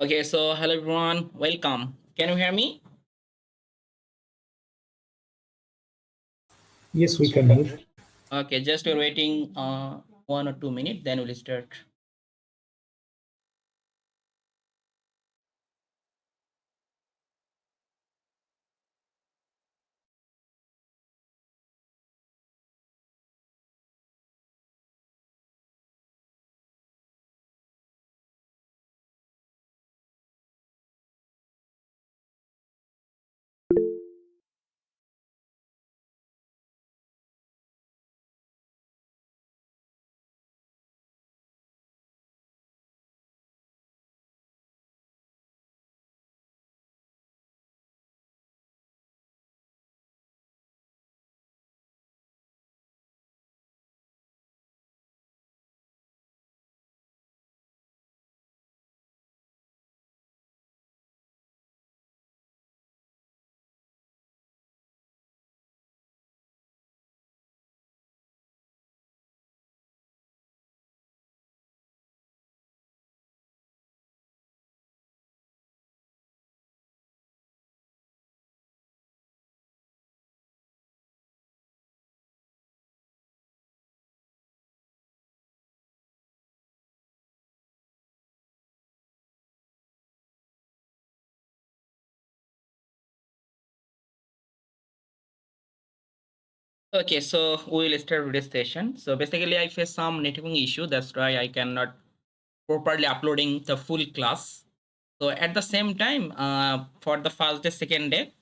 Okay, so hello everyone, welcome. Can you hear me? Yes, we can hear. Okay, just we're waiting 1 or 2 minutes, then we'll start. Okay, so we'll start with this session. So basically I face some networking issue, that's why I cannot properly uploading the full class. So at the same time, for the first day, second day,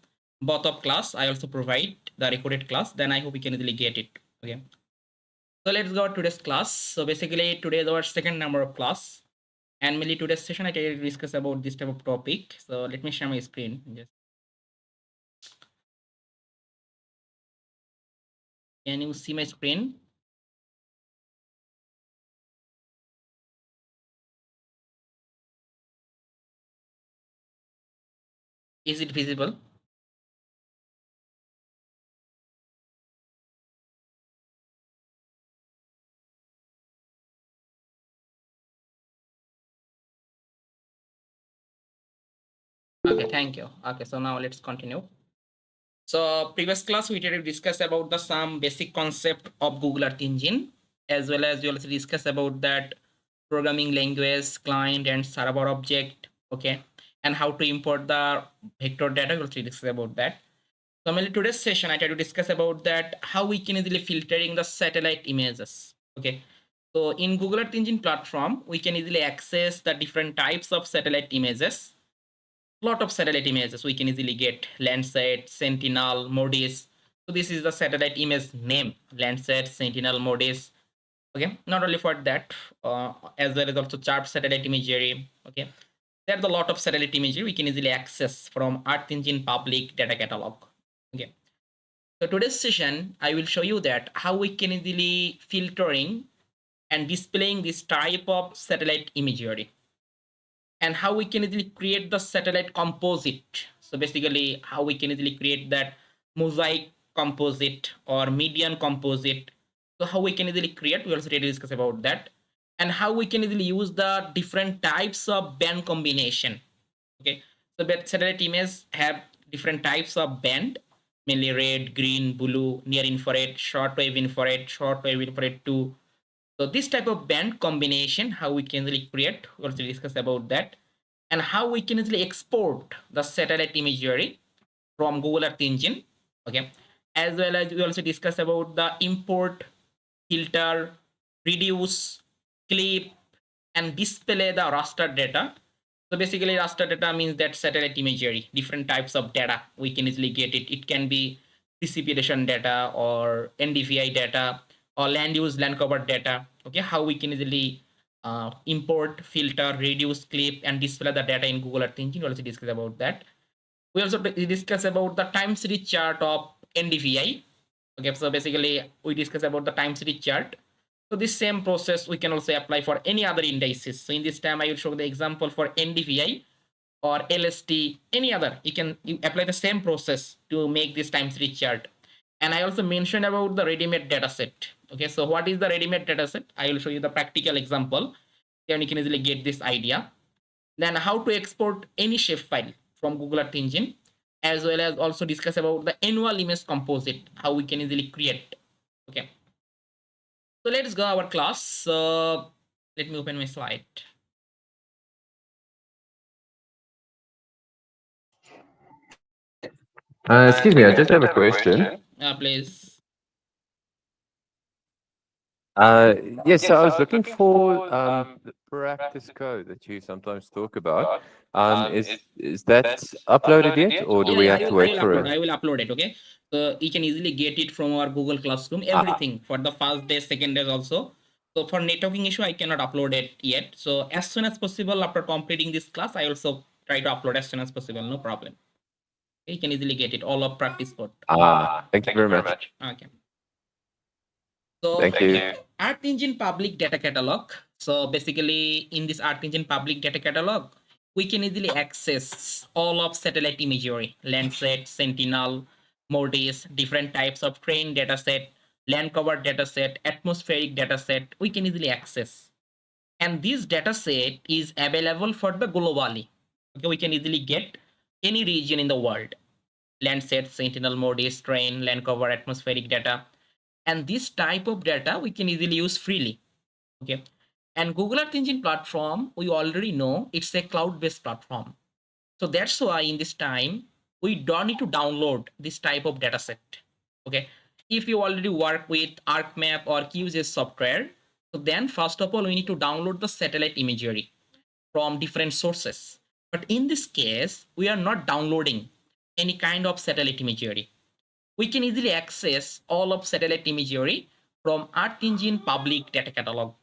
both of class, I also provide the recorded class, then I hope you can easily get it. Okay. So let's go to today's class. So basically today is our second number of class. And mainly today's session, I will discuss about this type of topic. So let me share my screen. Just can you see my screen? Is it visible? Okay, thank you. Okay, so now let's continue. So previous class we did discuss about the some basic concept of Google Earth Engine, as well as we also discuss about that programming language, client and server object. Okay, and how to import the vector data. We also discuss about that. So mainly today's session, I try to discuss about that how we can easily filtering the satellite images. Okay, so in Google Earth Engine platform, we can easily access the different types of satellite images. Lot of satellite images we can easily get: Landsat, Sentinel, Modis. So this is the satellite image name: Landsat, Sentinel, Modis. Okay, not only for that, as well as also chart satellite imagery. Okay, there's a lot of satellite imagery we can easily access from Earth Engine public data catalog. Okay, so today's session I will show you that how we can easily filtering and displaying this type of satellite imagery, and how we can easily create the satellite composite. So basically how we can easily create that mosaic composite or median composite. So how we can easily create, we also already discuss about that, and how we can easily use the different types of band combination. Okay, so that satellite images have different types of band, mainly red, green, blue, near infrared, short wave infrared 2. So this type of band combination, how we can really create, we also discuss about that, and how we can easily export the satellite imagery from Google Earth Engine. Okay, as well as we also discuss about the import, filter, reduce, clip, and display the raster data. So basically, raster data means that satellite imagery, different types of data we can easily get it. It can be precipitation data or NDVI data or land use land cover data. Okay, how we can easily import, filter, reduce, clip, and display the data in Google Earth Engine. We'll also discuss about that. We also discuss about the time series chart of NDVI. Okay, so basically we discuss about the time series chart. So this same process we can also apply for any other indices. So in this time I will show the example for NDVI or LST, any other. You apply the same process to make this time series chart. And I also mentioned about the ready-made dataset. Okay, so what is the ready-made dataset? I will show you the practical example. Then you can easily get this idea. Then how to export any shapefile from Google Earth Engine, as well as also discuss about the annual image composite, how we can easily create. Okay, so let's go our class. Let me open my slide. Excuse me, I just have a question. Please. Yes, so I was looking for the practice code that you sometimes talk about. Is that uploaded yet, or do Yeah, we yeah, have to wait for I it? will upload it. Okay, so you can easily get it from our Google Classroom. Ah, Everything for the first day, second day also. So for networking issue, I cannot upload it yet. So as soon as possible after completing this class, I also try to upload as soon as possible. No problem. You can easily get it all of practice code. thank you very much. Okay. So Thank you. Earth Engine Public Data Catalog. So basically, in this Earth Engine Public Data Catalog, we can easily access all of satellite imagery, Landsat, Sentinel, MODIS, different types of train dataset, land cover dataset, atmospheric dataset. We can easily access, and this dataset is available for the globally. Okay, we can easily get any region in the world. Landsat, Sentinel, MODIS, train, land cover, atmospheric data, and this type of data we can easily use freely. Okay, and Google Earth Engine platform, we already know it's a cloud-based platform, so that's why in this time we don't need to download this type of data set. Okay, if you already work with ArcMap or QGIS software, so then first of all we need to download the satellite imagery from different sources. But in this case we are not downloading any kind of satellite imagery. We can easily access all of satellite imagery from Earth Engine public data catalog.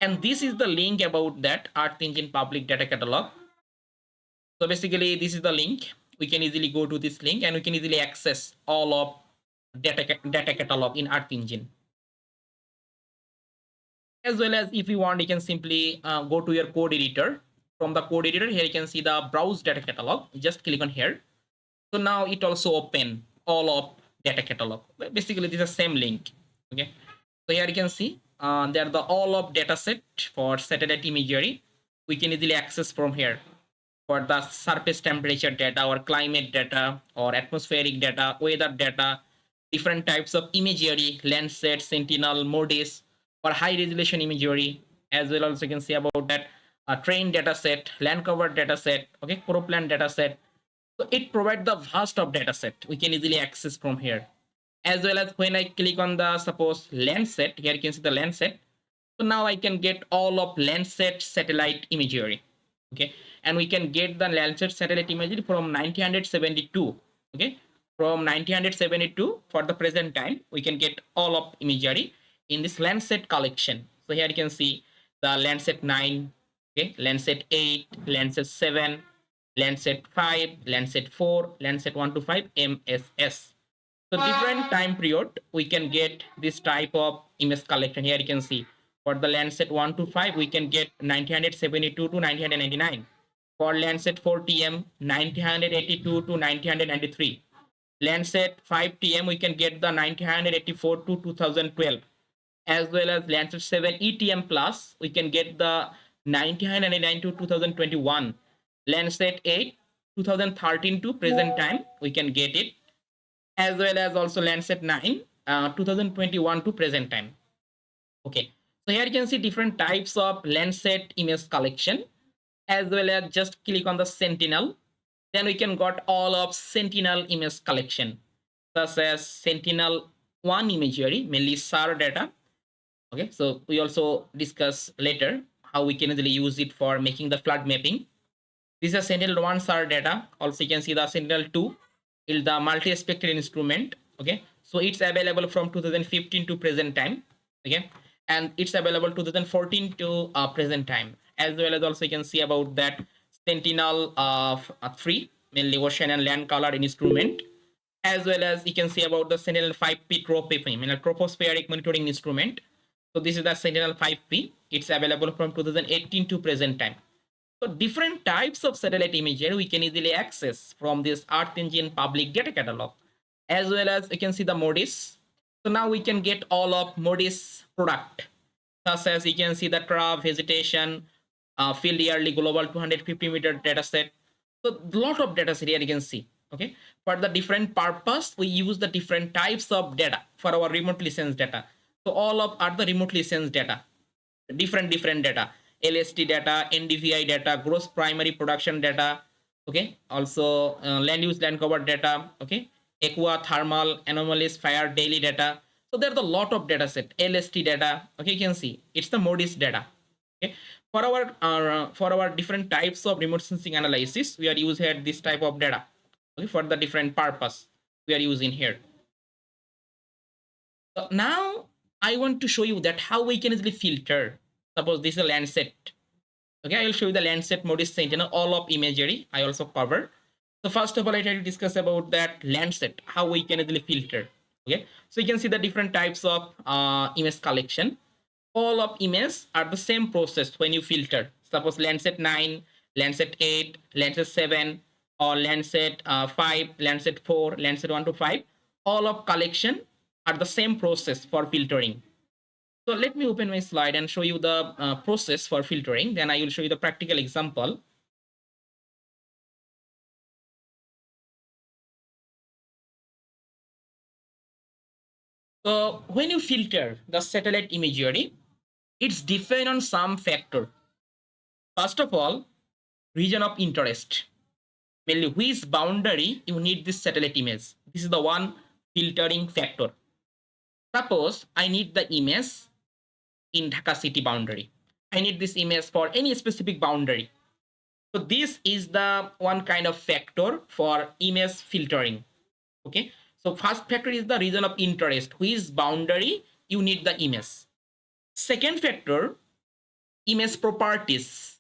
And this is the link about that Earth Engine public data catalog. So basically, this is the link. We can easily go to this link and we can easily access all of data catalog in Earth Engine. As well as if you want, you can simply go to your code editor. From the code editor, here you can see the browse data catalog. Just click on here. So now it also open all of data catalog. Basically, this is the same link. Okay. So here you can see there are the all of data set for satellite imagery. We can easily access from here for the surface temperature data or climate data or atmospheric data, weather data, different types of imagery, Landsat, Sentinel, MODIS, or high resolution imagery, as well as you can see about that train data set, land cover data set, okay, cropland data set. So it provides the vast of data set we can easily access from here. As well as when I click on the suppose Landsat, here you can see the Landsat. So now I can get all of Landsat satellite imagery. Okay, and we can get the Landsat satellite imagery from 1972. Okay, from 1972 for the present time, we can get all of imagery in this Landsat collection. So here you can see the Landsat 9, okay, Landsat 8, Landsat 7, Landsat 5, Landsat 4, Landsat 1 to 5, MSS. So different time period, we can get this type of image collection. Here you can see for the Landsat 1 to 5, we can get 1972 to 1999. For Landsat 4TM, 1982 to 1993. Landsat 5TM, we can get the 1984 to 2012. As well as Landsat 7 ETM Plus, we can get the 1999 to 2021. Landsat 8, 2013 to present time, we can get it, as well as also Landsat 9, 2021 to present time. Okay, so here you can see different types of Landsat image collection, as well as just click on the Sentinel. Then we can got all of Sentinel image collection, such as Sentinel 1 imagery, mainly SAR data. Okay, so we also discuss later how we can easily use it for making the flood mapping. This is Sentinel-1 SAR data. Also, you can see the Sentinel-2 is the multi-spectral instrument. Okay, so it's available from 2015 to present time. Okay, and it's available 2014 to present time. As well as also you can see about that Sentinel 3, mainly ocean and land color instrument. As well as you can see about the Sentinel 5P TROPIM, tropospheric monitoring instrument. So this is the Sentinel 5P. It's available from 2018 to present time. So different types of satellite imagery we can easily access from this Earth Engine public data catalog. As well as you can see the MODIS. So now we can get all of MODIS product, such as you can see the trap, vegetation, field yearly global 250-meter data set. So a lot of data set here you can see. Okay, for the different purpose we use the different types of data for our remotely sensed data. So all of are the remotely sensed data, different data, LST data, NDVI data, gross primary production data. Okay, also land use land cover data. Okay, aqua thermal anomalies fire daily data. So there's a lot of data set, LST data. Okay, you can see it's the modis data. Okay, for our different types of remote sensing analysis we are using here this type of data. Okay, for the different purpose we are using here. So now I want to show you that how we can easily filter. Suppose this is a Landsat. Okay, I will show you the Landsat modis sentinel, all of imagery I also cover. So first of all, I try to discuss about that Landsat, how we can easily filter. Okay, so you can see the different types of image collection. All of images are the same process when you filter. Suppose Landsat 9, Landsat 8, Landsat 7, or Landsat 5, Landsat 4, Landsat 1 to 5. All of collection are the same process for filtering. So let me open my slide and show you the process for filtering. Then I will show you the practical example. So when you filter the satellite imagery, it's depend on some factor. First of all, region of interest. Mainly which boundary you need this satellite image. This is the one filtering factor. Suppose I need the image in Dhaka city boundary. I need this image for any specific boundary. So this is the one kind of factor for image filtering. Okay, so first factor is the region of interest, which boundary you need the image. Second factor, image properties.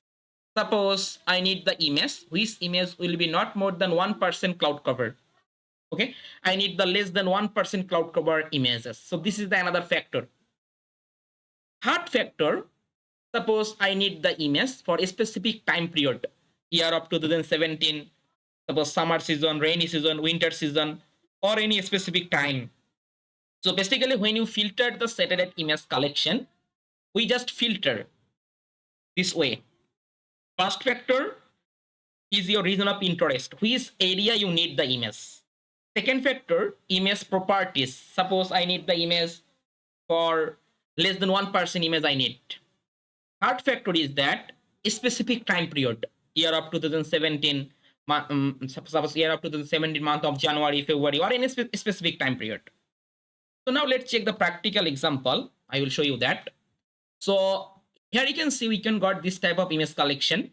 Suppose I need the image which image will be not more than 1% cloud cover. Okay, I need the less than 1% cloud cover images. So this is the another factor. Third factor, suppose I need the image for a specific time period, year of 2017, suppose summer season, rainy season, winter season, or any specific time. So basically when you filter the satellite image collection, we just filter this way. First factor is your region of interest, which area you need the image. Second factor, image properties. Suppose I need the image for less than 1% image I need. Third factor is that a specific time period, year of 2017, suppose year of 2017, month of January, February, or any specific time period. So now let's check the practical example. I will show you that. So here you can see we can got this type of image collection.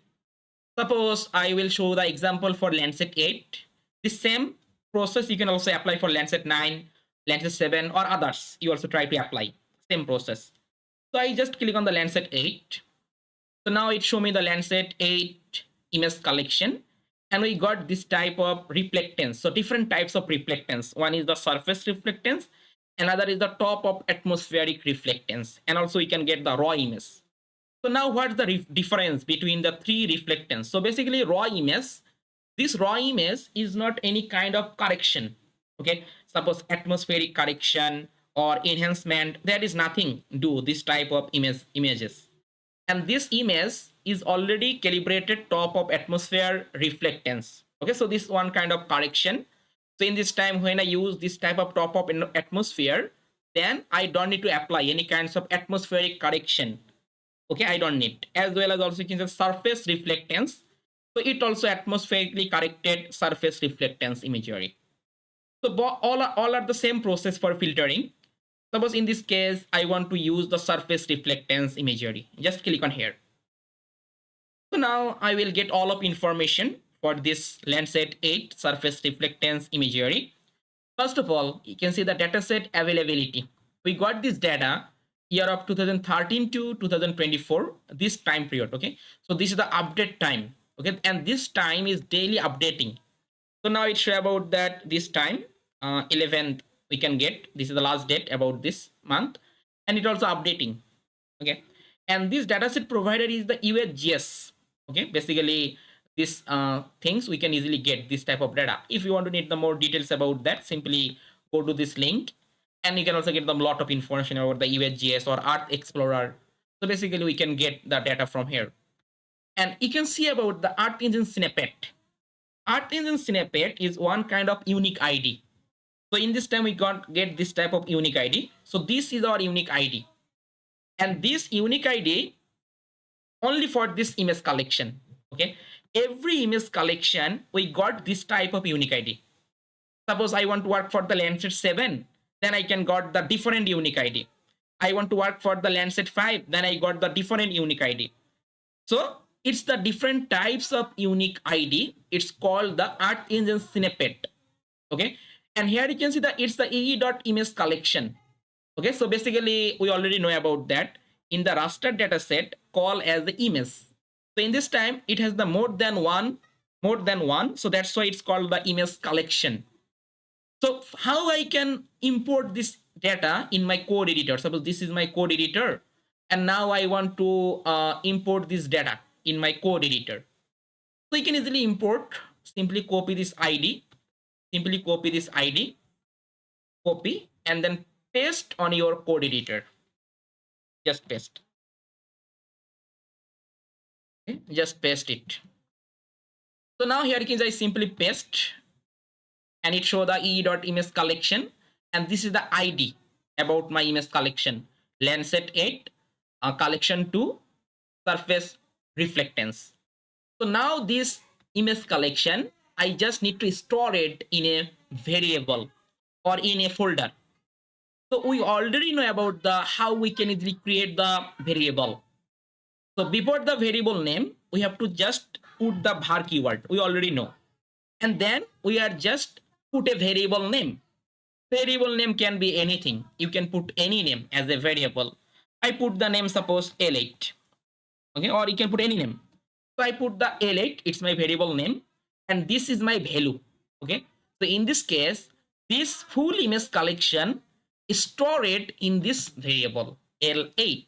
Suppose I will show the example for Landsat 8. The same process you can also apply for Landsat 9, Landsat 7, or others. You also try to apply same process. So I just click on the Landsat 8. So now it show me the Landsat 8 image collection, and we got this type of reflectance. So different types of reflectance. One is the surface reflectance, another is the top of atmospheric reflectance, and also we can get the raw image. So now what's the difference between the three reflectance? So basically raw image, this raw image is not any kind of correction. Okay, suppose atmospheric correction or enhancement, there is nothing do this type of images. And this image is already calibrated top of atmosphere reflectance. Okay, so this one kind of correction. So in this time when I use this type of top of atmosphere, then I don't need to apply any kinds of atmospheric correction. Okay, I don't need. As well as also you can say surface reflectance. So it also atmospherically corrected surface reflectance imagery. So all are the same process for filtering. Suppose in this case I want to use the surface reflectance imagery. Just click on here. So now I will get all of information for this Landsat 8 surface reflectance imagery. First of all, you can see the dataset availability. We got this data year of 2013 to 2024, this time period. Okay, so this is the update time. Okay, and this time is daily updating. So now it show about that this time 11th we can get, this is the last date about this month, and it also updating. Okay, and this dataset provider is the USGS. Okay, basically these things we can easily get this type of data. If you want to need the more details about that, simply go to this link, and you can also get them a lot of information about the USGS or Earth Explorer. So basically we can get the data from here. And you can see about the Earth Engine snippet. Earth Engine snippet is one kind of unique ID. So in this time we get this type of unique ID. So this is our unique ID. And this unique ID only for this image collection. Okay. Every image collection, we got this type of unique ID. Suppose I want to work for the Landsat 7, then I can got the different unique ID. I want to work for the Landsat 5, then I got the different unique ID. So it's the different types of unique ID. It's called the Earth Engine snippet. Okay. And here you can see that it's the ee.image collection. Okay. So basically, we already know about that. In the raster data set, call as the image. So in this time, it has the more than one. So that's why it's called the image collection. So how I can import this data in my code editor? Suppose this is my code editor, and now I want to import this data in my code editor. So you can easily import. Simply copy this ID. Copy, and then paste on your code editor. Just paste. Okay, just paste it. So now here you can I simply paste, and it show the e.image collection, and this is the ID about my image collection. Landsat 8, collection 2, surface reflectance. So now this image collection, I just need to store it in a variable or in a folder. So we already know about the how we can easily create the variable. So before the variable name, we have to just put the var keyword. We already know. And then we are just put a variable name. Variable name can be anything. You can put any name as a variable. I put the name suppose L8. Okay, or you can put any name. So I put the L8, it's my variable name, and this is my value. Okay, so in this case, this full image collection is stored in this variable L8.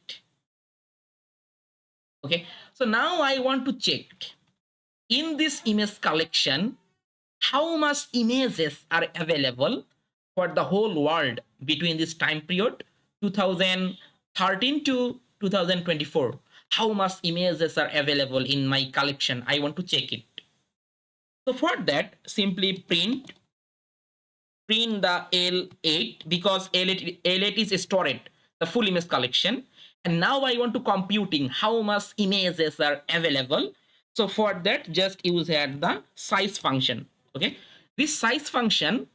Okay, so now I want to check in this image collection how much images are available for the whole world between this time period 2013 to 2024. How much images are available in my collection? I want to check it. So for that, simply print the L8, because L8 is stored, the full image collection. And now I want to computing how much images are available. So for that, just use here the size function. Okay, this size function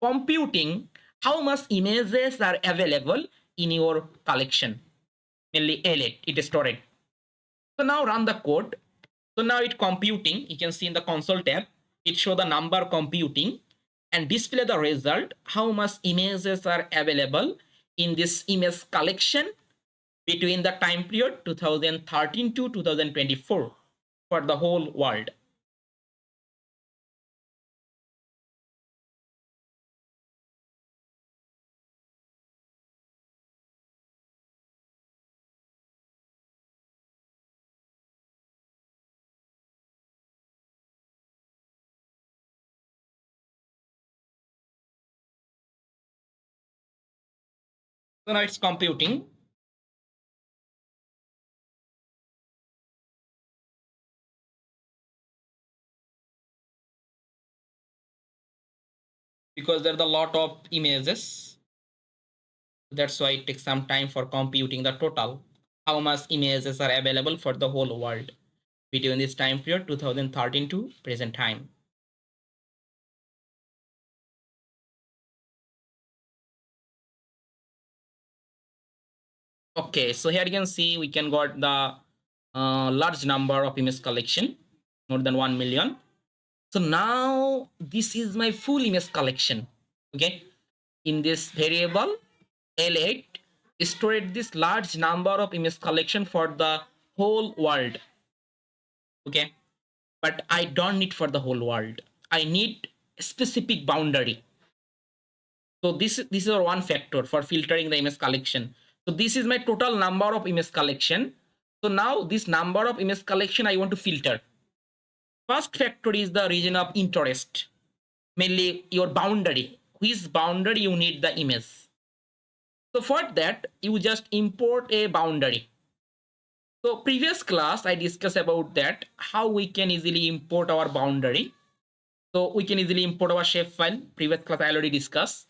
computing how much images are available in your collection, mainly L8, it is stored. So now run the code. So now it computing, you can see in the console tab, it show the number computing and display the result, how much images are available in this image collection between the time period 2013 to 2024 for the whole world. So now it's computing. Because there are a lot of images, that's why it takes some time for computing the total how much images are available for the whole world between this time period 2013 to present time. Okay, so here you can see we can got the large number of image collection, more than 1 million. So now this is my full image collection. Okay, in this variable L8 stored this large number of image collection for the whole world. Okay, but I don't need for the whole world. I need a specific boundary. So this is our one factor for filtering the image collection. So this is my total number of image collection. So now this number of image collection I want to filter. First factor is the region of interest, mainly your boundary. Which boundary you need the image. So for that, you just import a boundary. So previous class I discussed about that how we can easily import our boundary. So we can easily import our shape file. Previous class I already discussed.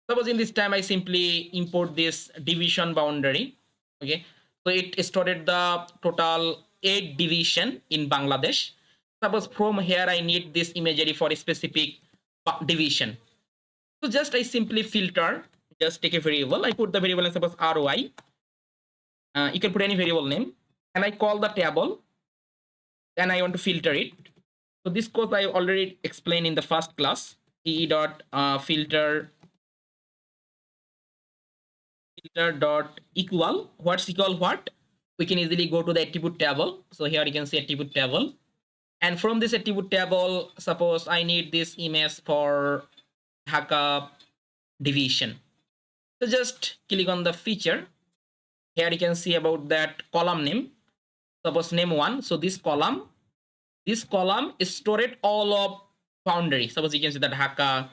Suppose in this time I simply import this division boundary. Okay. So it stored the total 8 division in Bangladesh. Suppose from here I need this imagery for a specific division. So just I simply filter, just take a variable. I put the variable and suppose ROI. You can put any variable name. And I call the table. Then I want to filter it. So this code I already explained in the first class. E dot filter dot equal. What's equal what? We can easily go to the attribute table. So here you can see attribute table. And from this attribute table, suppose I need this image for Dhaka division. So just click on the feature. Here you can see about that column name. Suppose name 1. So this column is stored all of boundary. Suppose you can see that Dhaka,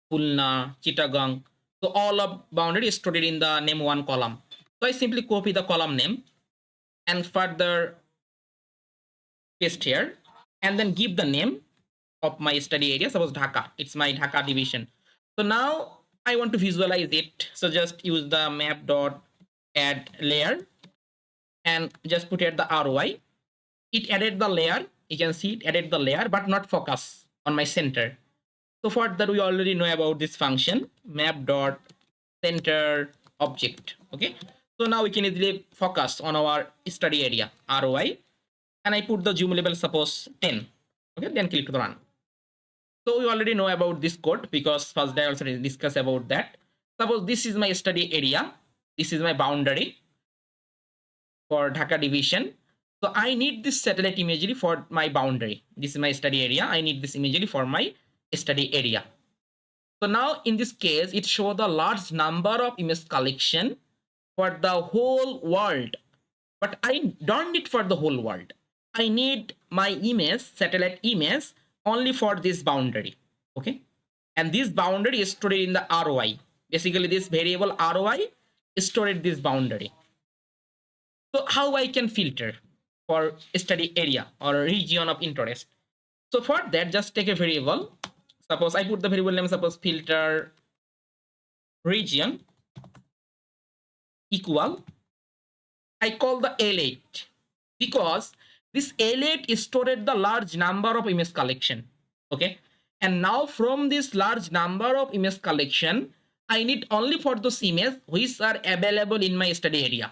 Pulna, Chittagong. So all of boundary is stored in the name 1 column. So I simply copy the column name and further paste here and then give the name of my study area. Suppose Dhaka. It's my Dhaka division. So now I want to visualize it. So just use the map dot add layer and just put here the ROI. It added the layer. You can see it added the layer, but not focus on my center. So for that, we already know about this function map dot center object. Okay. So now we can easily focus on our study area ROI, and I put the zoom level suppose 10. Okay. Then click to run. So we already know about this code because first day I also discussed about that. Suppose this is my study area. This is my boundary for Dhaka division. So I need this satellite imagery for my boundary. This is my study area. I need this imagery for my study area. So now in this case, it shows the large number of image collection for the whole world. But I don't need for the whole world. I need my image, satellite image, only for this boundary. Okay. And this boundary is stored in the ROI. Basically, this variable ROI is stored in this boundary. So how I can filter for study area or region of interest? So for that, just take a variable. Suppose I put the variable name, suppose filter region equal. I call the L8 because this L8 is stored the large number of image collection. Okay. And now from this large number of image collection, I need only for those images which are available in my study area.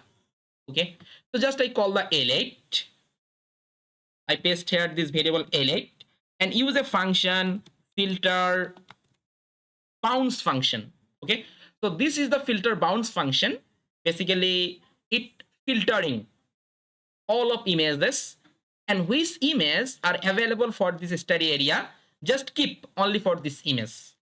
Okay. So just I call the L8. I paste here this variable L8 and use a function filter bounce function. Okay. So this is the filter bounce function. Basically, it filtering all of images and which images are available for this study area. Just keep only for this image.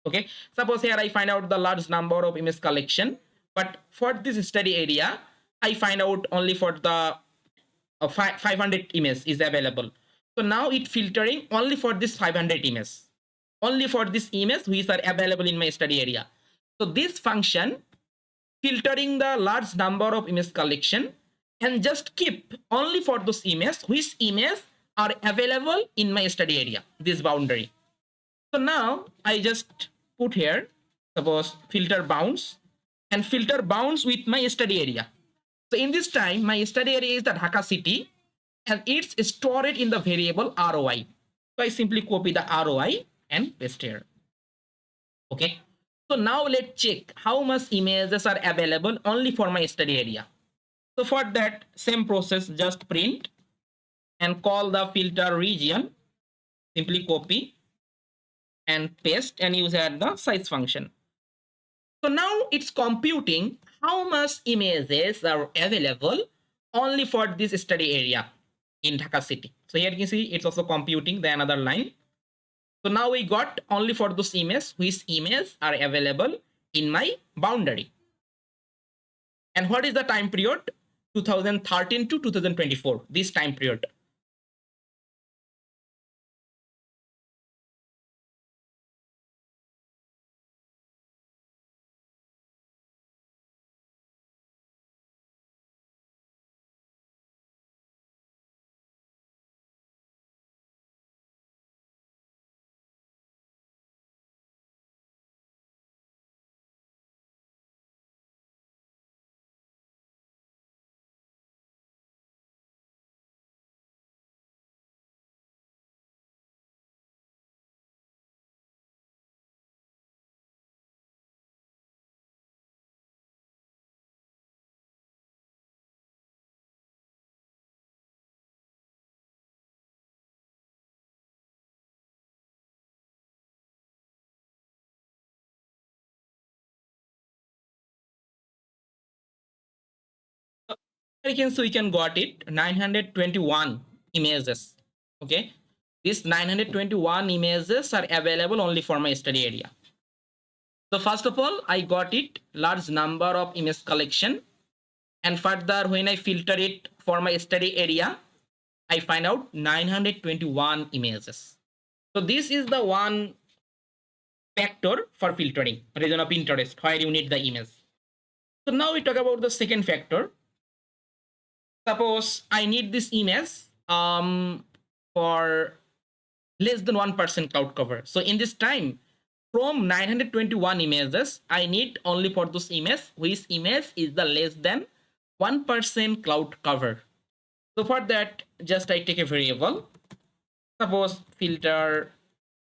Okay. Suppose here I find out the large number of image collection, but for this study area, I find out only for the 500 images is available. So now it filtering only for this 500 images, only for this image which are available in my study area. So this function filtering the large number of image collection and just keep only for those images which images are available in my study area, this boundary. So now I just put here, suppose filter bounds and filter bounds with my study area. So in this time, my study area is the Dhaka city and it's stored in the variable ROI. So I simply copy the ROI and paste here. Okay. So now let's check how much images are available only for my study area. So for that same process, just print and call the filter region. Simply copy and paste and use at the size function. So now it's computing how much images are available only for this study area in Dhaka city. So here you can see it's also computing the another line. So now we got only for those images which images are available in my boundary. And what is the time period? 2013 to 2024, this time period. You can see we can got it 921 images. Okay, these 921 images are available only for my study area. So first of all, I got it large number of image collection, and further when I filter it for my study area, I find out 921 images. So this is the one factor for filtering, region of interest, where you need the image. So now we talk about the second factor. Suppose I need this image for less than 1% cloud cover. So in this time, from 921 images, I need only for those images which image is the less than 1% cloud cover. So for that, just I take a variable. Suppose filter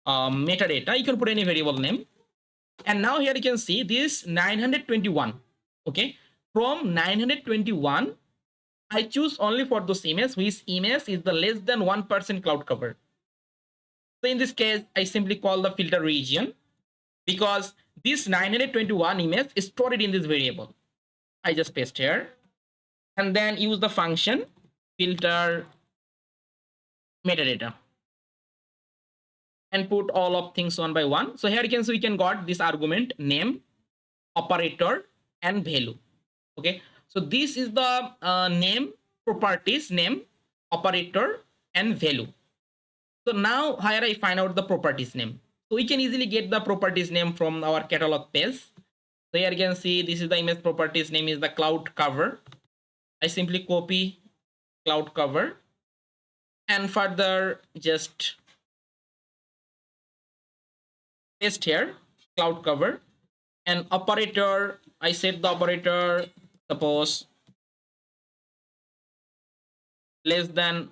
metadata. You can put any variable name. And now here you can see this 921. Okay. From 921, I choose only for those images which image is the less than 1% cloud cover. So in this case, I simply call the filter region because this 921 image is stored in this variable. I just paste here and then use the function filter metadata and put all of things one by one. So here you can see we can got this argument name, operator, and value. Okay, so this is the name, properties, name, operator, and value. So now here I find out the properties name. So we can easily get the properties name from our catalog page. So here you can see this is the image properties name is the cloud cover. I simply copy cloud cover and further just paste here cloud cover and operator. I set the operator suppose less than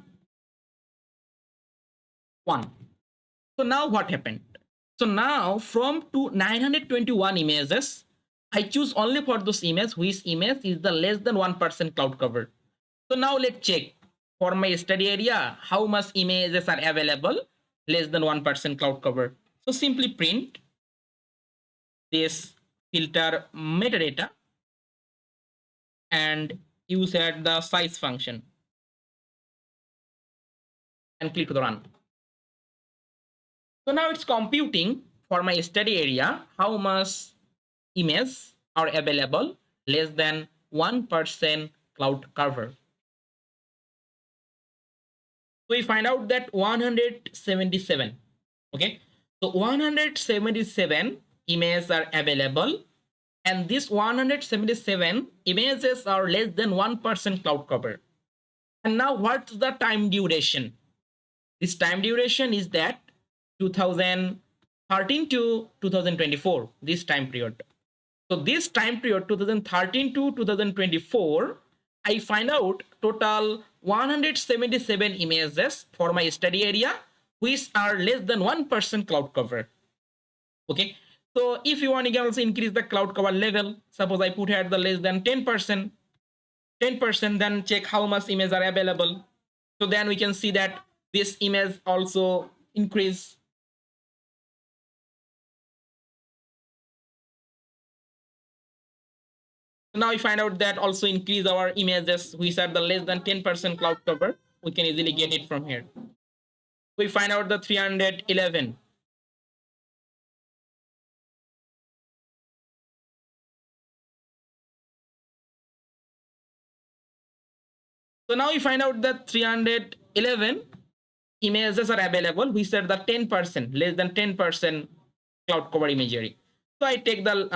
1. So now what happened? So now from 921 images, I choose only for those images which image is the less than 1% cloud cover. So now let's check for my study area how much images are available less than 1% cloud cover. So simply print this filter metadata and use at the size function and click the run. So now it's computing for my study area how much images are available less than 1% cloud cover. So we find out that 177. Okay, so 177 images are available, and these 177 images are less than 1% cloud cover. And now what's the time duration? This time duration is that 2013 to 2024, this time period. So this time period 2013 to 2024, I find out total 177 images for my study area which are less than 1% cloud cover. Okay, so if you want, you can also increase the cloud cover level. Suppose I put here the less than 10%, then check how much images are available. So then we can see that this image also increase. Now we find out that also increase our images which are the less than 10% cloud cover. We can easily get it from here. We find out the 311. So now we find out that 311 images are available which are the 10%, less than 10% cloud cover imagery. So I take the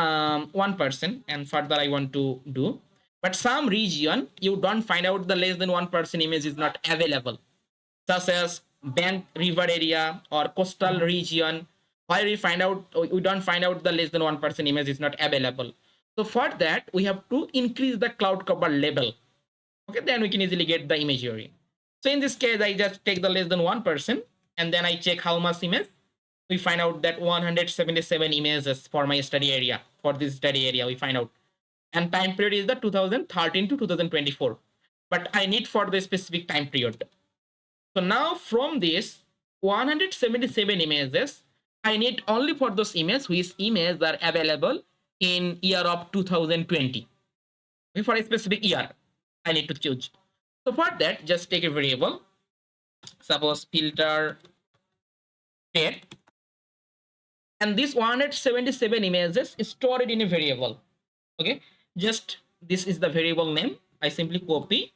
1% and further I want to do. But some region you don't find out the less than 1% image is not available, such as bank river area or coastal region, where we don't find out the less than 1% image is not available. So for that we have to increase the cloud cover level. Okay, then we can easily get the imagery. So in this case I just take the less than 1% and then I check how much image. We find out that 177 images for my study area. For this study area we find out, and time period is the 2013 to 2024, but I need for the specific time period. So now from this 177 images, I need only for those images which images are available in year of 2020. For a specific year. I need to choose. So for that, just take a variable. Suppose filter date, and this 177 images is stored in a variable. Okay, just this is the variable name. I simply copy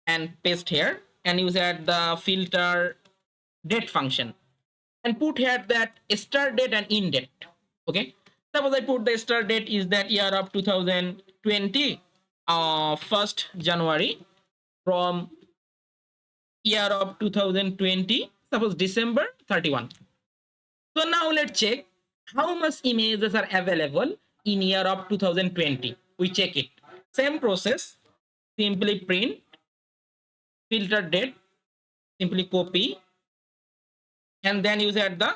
and paste here and use at the filter date function and put here that start date and end date. Okay, suppose I put the start date is that year of 2020, 1st January, from year of 2020, suppose December 31. So now let's check how much images are available in year of 2020. We check it. Same process, simply print, filter date, simply copy, and then use at the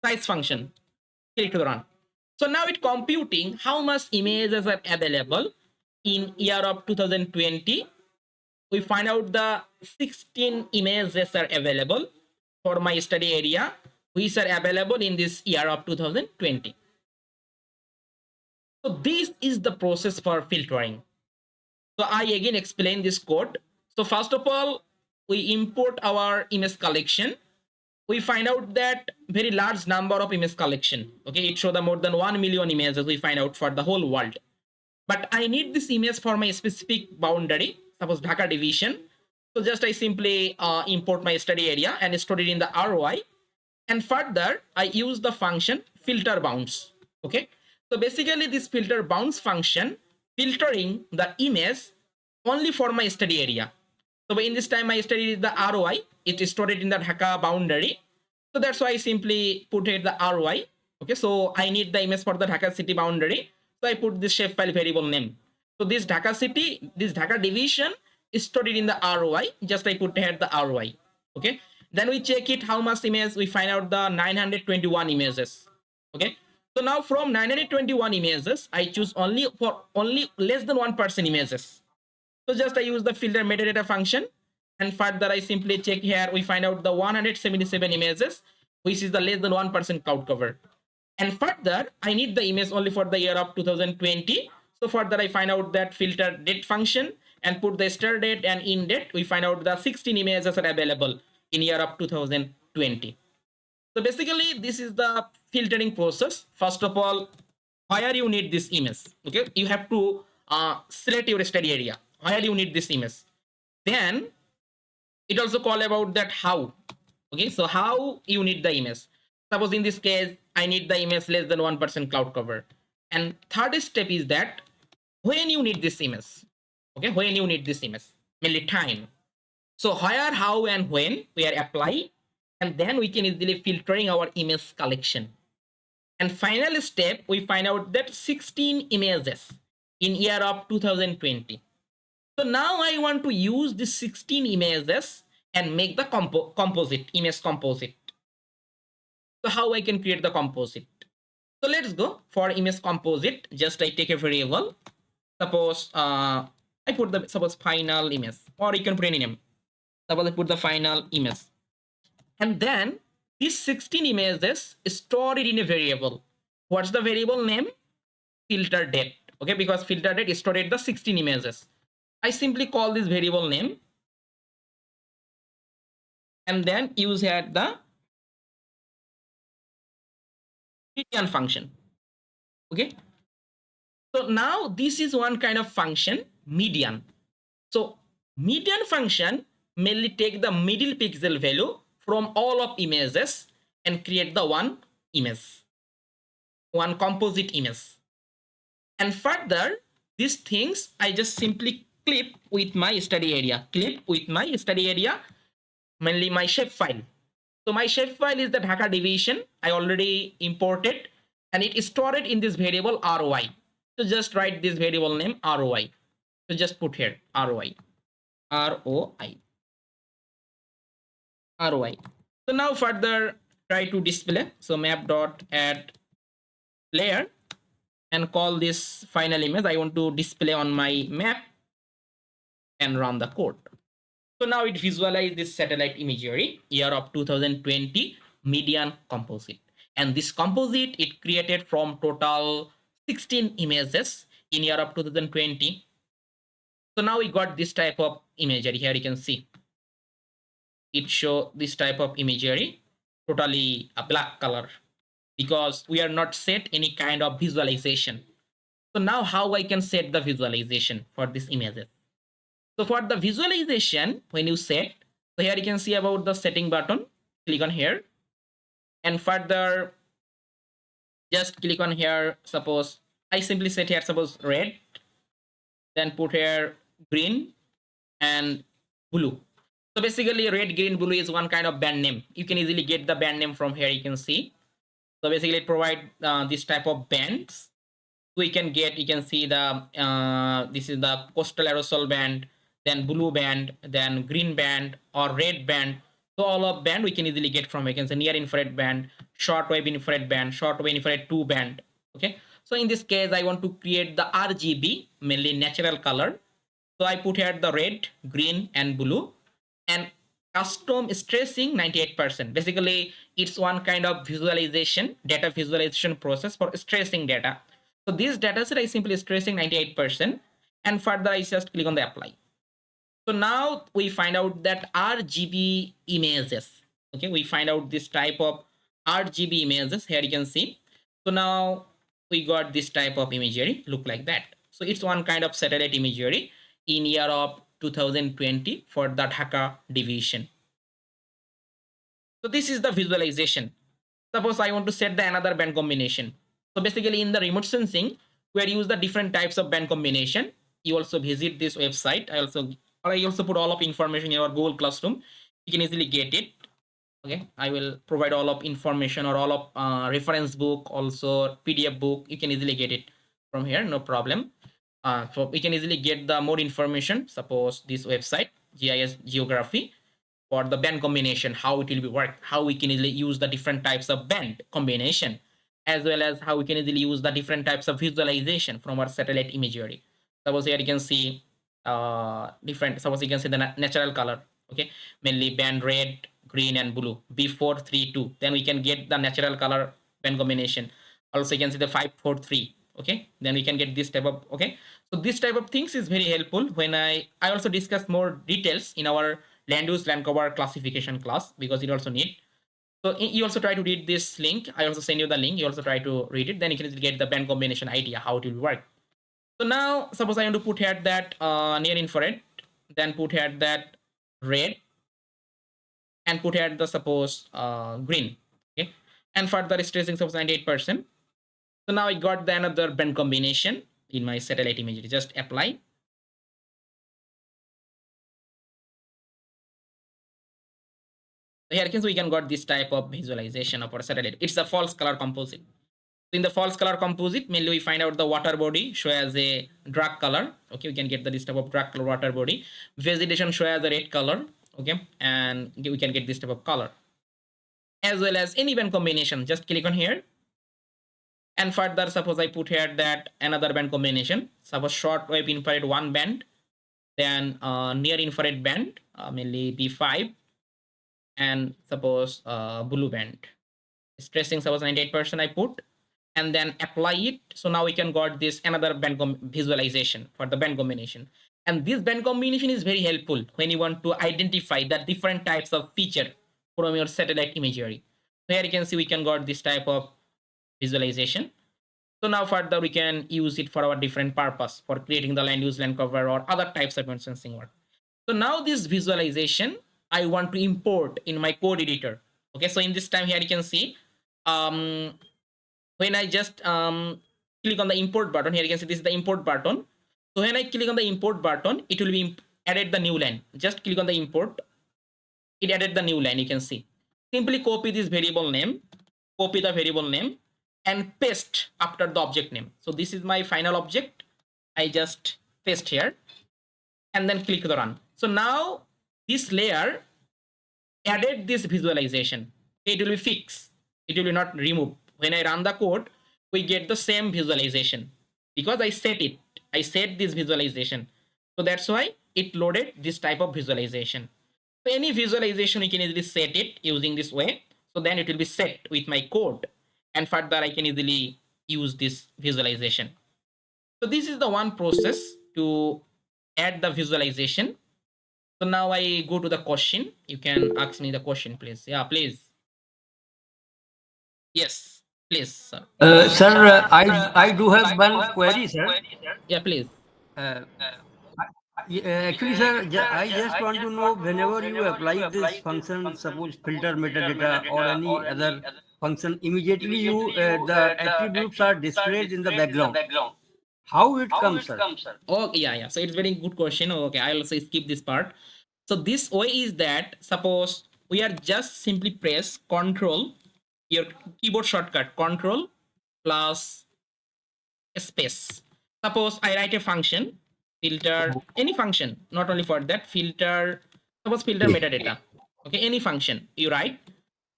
size function. Click to run. So now it's computing how much images are available in year of 2020. We find out the 16 images are available for my study area, which are available in this year of 2020. So this is the process for filtering. So I again explain this code. So first of all, we import our image collection. We find out that very large number of image collection. Okay, it shows the more than 1 million images we find out for the whole world. But I need this image for my specific boundary, suppose Dhaka division. So just I simply import my study area and store it in the ROI. And further, I use the function filter bounds. Okay, so basically this filter bounds function filtering the image only for my study area. So in this time I studied the ROI, it is stored in the Dhaka boundary. So that's why I simply put it the ROI. Okay, so I need the image for the Dhaka city boundary. So I put this shapefile variable name. So this Dhaka city, this Dhaka division is stored in the ROI. Just I put here the ROI. Okay, then we check it how much image we find out the 921 images. Okay, so now from 921 images I choose only less than 1% images. So just I use the filter metadata function, and further I simply check here. We find out the 177 images, which is the less than 1% cloud cover. And further, I need the image only for the year of 2020. So further, I find out that filter date function and put the start date and end date. We find out the 16 images are available in year of 2020. So basically, this is the filtering process. First of all, where you need this image. Okay, you have to select your study area where you need this image. Then it also call about that how. Okay, so how you need the image. Suppose in this case I need the image less than 1% cloud cover. And third step is that when you need this image. Okay, when you need this image, mainly time. So where, how, and when we are apply, and then we can easily filtering our image collection. And final step, we find out that 16 images in year of 2020. So now I want to use these 16 images and make the composite, image composite. So how I can create the composite? So let's go for image composite. Just I take a variable. Suppose I put the suppose final image, or you can put any name. Suppose I put the final image. And then these 16 images stored in a variable. What's the variable name? Filter date. Okay, because filter date is stored at the 16 images. I simply call this variable name and then use at the median function. Okay, so now this is one kind of function, median. So median function mainly take the middle pixel value from all of images and create the one image, one composite image. And further, these things I just simply clip with my study area, mainly my shapefile. So my shapefile is the Dhaka division. I already imported and it is stored in this variable ROI. So just write this variable name ROI. So just put here ROI. ROI. ROI. So now further try to display. So map.add layer and call this final image. I want to display on my map and run the code. So now it visualizes this satellite imagery, year of 2020, median composite. And this composite, it created from total 16 images in year of 2020. So now we got this type of imagery. Here you can see it show this type of imagery, totally a black color, because we are not set any kind of visualization. So now how I can set the visualization for this images? So for the visualization, when you set, so here you can see about the setting button. Click on here, and further just click on here. Suppose I simply set here, suppose red, then put here green and blue. So basically red, green, blue is one kind of band name. You can easily get the band name from here. You can see. So basically it provide this type of bands. We can get, you can see the this is the coastal aerosol band, then blue band, then green band or red band. So all of band we can easily get from, you can say, near infrared band, short wave infrared band, short wave infrared 2 band. Okay, so in this case I want to create the RGB, mainly natural color. So I put here the red, green and blue, and custom stressing 98%. Basically it's one kind of visualization, data visualization process for stressing data. So this data set I simply stressing 98%, and further I just click on the apply. So now we find out that RGB images. Okay, we find out this type of RGB images. Here you can see. So now we got this type of imagery, look like that. So it's one kind of satellite imagery in year of 2020 for the Dhaka division. So this is the visualization. Suppose I want to set the another band combination. So basically in the remote sensing, where you use the different types of band combination, you also visit this website. I also put all of information in our Google Classroom. You can easily get it. Okay, I will provide all of information or all of reference book, also PDF book. You can easily get it from here, no problem. So we can easily get the more information. Suppose this website, GIS Geography, for the band combination, how it will be work, how we can easily use the different types of band combination, as well as how we can easily use the different types of visualization from our satellite imagery. Suppose here you can see different, suppose you can see the natural color. Okay, mainly band red, green and blue, B432. Then we can get the natural color band combination. Also you can see the 543. Okay, then we can get this type of, okay, so this type of things is very helpful. When I also discuss more details in our land use land cover classification class, because it also need. So you also try to read this link. I also send you the link. You also try to read it. Then you can get the band combination idea how it will work. So now suppose I want to put here that near infrared, then put here that red, and put here the suppose green. Okay, and further stressing suppose 98%. So now I got the another band combination in my satellite imagery. Just apply. Here we can got this type of visualization of our satellite. It's a false color composite. In the false color composite, mainly we find out the water body show as a dark color. Okay, we can get this type of dark color water body. Vegetation show as a red color. Okay, and we can get this type of color, as well as any band combination. Just click on here, and further suppose I put here that another band combination. Suppose short wave infrared 1 band, then near infrared band, mainly B5, and suppose blue band. Stressing suppose 98% I put, and then apply it. So now we can got this another band visualization for the band combination. And this band combination is very helpful when you want to identify the different types of feature from your satellite imagery. So here you can see we can got this type of visualization. So now further we can use it for our different purpose for creating the land use land cover or other types of remote sensing work. So now this visualization I want to import in my code editor. Okay, so in this time here you can see um, when I just click on the import button, here you can see this is the import button. So when I click on the import button, it will be added the new line. Just click on the import, it added the new line. You can see, simply copy this variable name, copy the variable name and paste after the object name. So this is my final object. I just paste here and then click the run. So now this layer added this visualization. It will be fixed. It will be not removed. When I run the code, we get the same visualization because I set it. I set this visualization. So that's why it loaded this type of visualization. So any visualization, you can easily set it using this way. So then it will be set with my code. And further, I can easily use this visualization. So this is the one process to add the visualization. So now I go to the question. You can ask me the question, please. Yeah, please. Yes, please, sir. Sir, I do have one query, sir. Yeah, please. Uh, Actually, sir, I just want to know whenever you apply this function, suppose filter metadata or any other function, immediately you the attributes are displayed in the background. How it comes, sir? Oh, yeah, yeah. So it's very good question. Okay, I'll also skip this part. So this way is that suppose we are just simply press Control, your keyboard shortcut Control plus space. Suppose I write a function, filter, any function, not only for that, filter, suppose filter Okay. metadata. Okay, any function you write.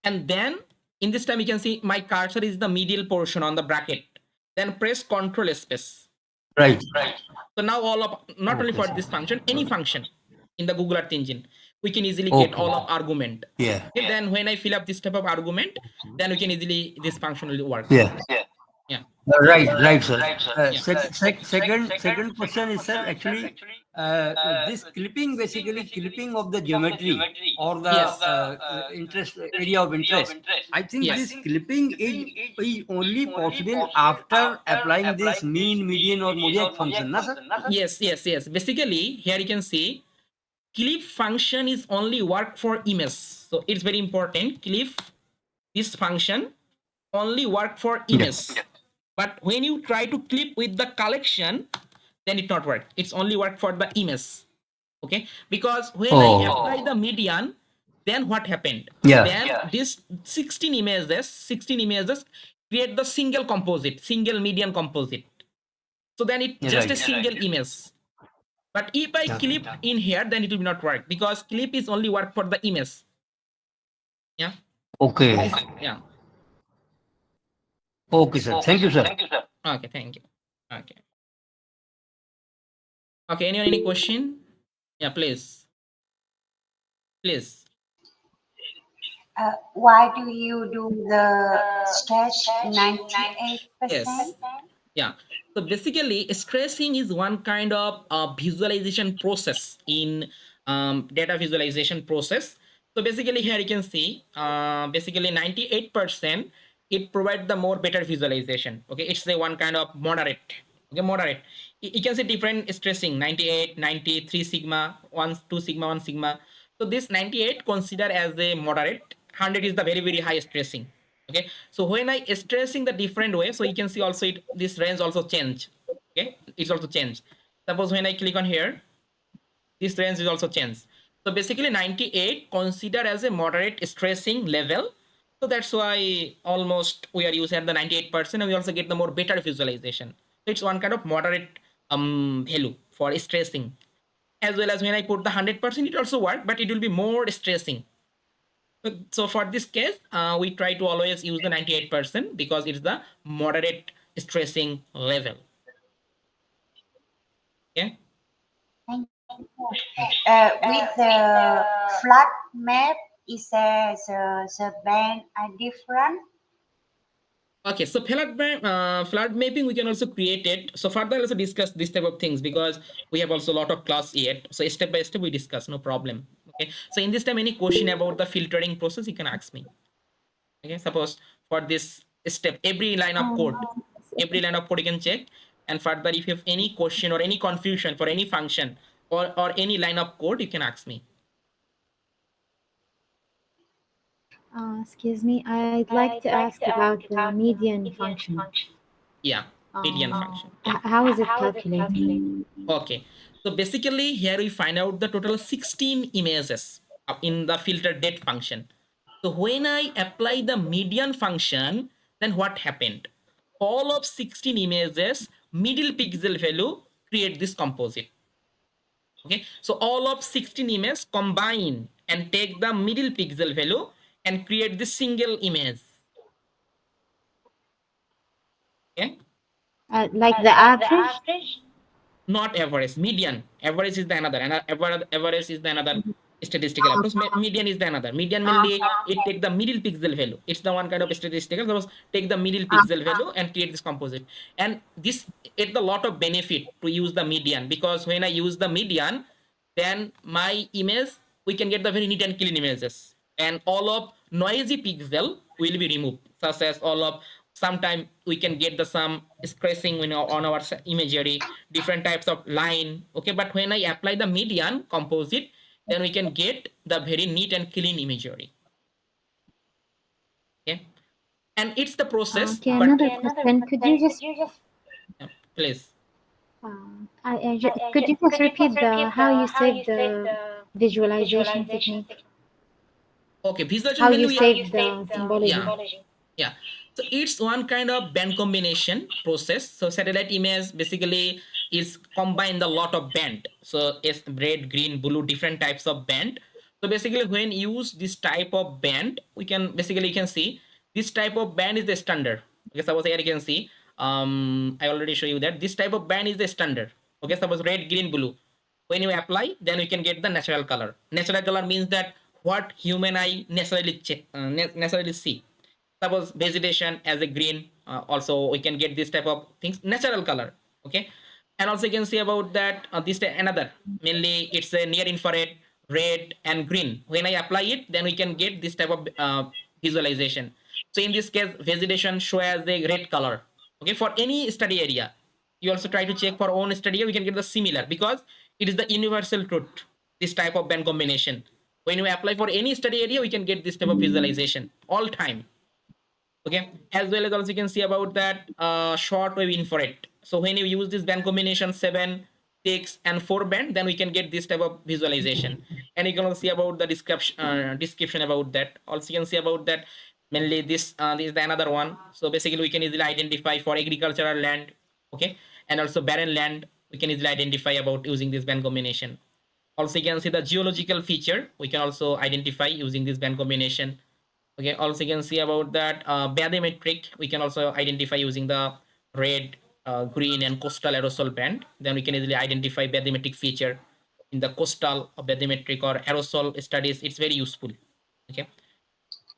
And then in this time you can see my cursor is the medial portion on the bracket. Then press Control space. Right. So now all of, not only Okay, for sir. this function, any function in the Google Earth Engine, we can easily get Okay. all of argument. Yeah. Okay, then when I fill up this type of argument, then we can easily, this function will work. Yeah. Yeah. Right, sir. Yeah. Second question is, sir, actually, this clipping, basically clipping of the geometry or the Yes. interest area of interest. I think Yes. this clipping is only possible after applying this mean, median, or mosaic function, na, sir? Yes, yes, yes. Basically, here you can see clip function is only work for image. So it's very important. Clip, this function only work for Yeah. image. But when you try to clip with the collection, then it not work. It's only work for the image. Okay, because when I apply the median, then what happened? Yeah. Then this 16 images create the single composite, single median composite. So then it just a Right. single image. But if I Okay. clip in here, then it will not work because clip is only work for the image. Yeah. Okay. Yeah. Okay, sir. Thank you, sir. Okay. Thank you. Okay. Okay. Anyone, any question? Yeah. Please. Please. Why do you do the stretch Yes. 98%? Yeah. So basically, stressing is one kind of visualization process in data visualization process. So basically, here you can see basically 98% it provides the more better visualization. Okay, it's the one kind of moderate. Okay, moderate. You can see different stressing 98, 93 sigma, 1, 2 sigma, 1 sigma. So this 98 consider as a moderate. 100 is the very very high stressing. Okay, so when I stressing the different way, so you can see also it, this range also change. Okay, it's also changed. Suppose when I click on here, this range is also changed. So basically 98 consider as a moderate stressing level. So that's why almost we are using the 98%, and we also get the more better visualization. So it's one kind of moderate value for stressing. As well as when I put the 100%, it also work, but it will be more stressing. So for this case, we try to always use the 98% because it's the moderate stressing level. Okay. Thank you. With the flat map, is the band are different? Okay, so flood mapping we can also create it. So further also discuss this type of things because we have also a lot of class yet. So step by step we discuss, no problem. Okay. So in this time, any question about the filtering process, you can ask me. Okay. Suppose for this step, every line of code you can check. And further, if you have any question or any confusion for any function or any line of code, you can ask me. Excuse me, I'd like to ask about the median function. Yeah, median function. How is it calculated? Okay, so basically here we find out the total 16 images in the filter date function. So when I apply the median function, then what happened? All of 16 images, middle pixel value create this composite. Okay, so all of 16 images combine and take the middle pixel value and create this single image. Okay, Like the average? not average, median. Average is the another, and average is the another statistical approach. Median is the another. Median mainly it take the middle pixel value. It's the one kind of statistical. Suppose take the middle pixel value and create this composite. And this it's a lot of benefit to use the median, because when I use the median, then my image we can get the very neat and clean images, and all of noisy pixel will be removed, such as all of sometime we can get the some scratching on our imagery, different types of line. Okay, but when I apply the median composite, then we can get the very neat and clean imagery. Okay, and it's the process. Okay, But another question. Could you just yeah, please. could you just repeat the how you save the visualization technique? Okay, visualization How when you we save the symbology? yeah, so it's one kind of band combination process. So satellite image basically is combined a lot of band, so it's red, green, blue, different types of band. So basically when use this type of band, we can basically you can see this type of band is the standard. Okay, suppose here you can see I already show you that this type of band is the standard. Okay, suppose red, green, blue, when you apply, then you can get the natural color. Natural color means that what human eye naturally naturally see. Suppose vegetation as a green, also we can get this type of things, natural color. Okay, and also you can see about that this another, mainly it's a near infrared, red and green. When I apply it, then we can get this type of visualization. So in this case, vegetation show as a red color. Okay, for any study area, you also try to check for own study area, we can get the similar, because it is the universal truth, this type of band combination. When we apply for any study area, we can get this type of visualization all time. Okay, as well as also you can see about that short wave infrared. So when you use this band combination 7, 6 and 4 band, then we can get this type of visualization. And you can also see about the description about that. Also you can see about that mainly this is the another one. So basically we can easily identify for agricultural land. Okay, and also barren land we can easily identify about using this band combination. Also you can see the geological feature we can also identify using this band combination. Okay, also you can see about that bathymetric we can also identify using the red, green and coastal aerosol band. Then we can easily identify bathymetric feature in the coastal bathymetric or aerosol studies. It's very useful. Okay,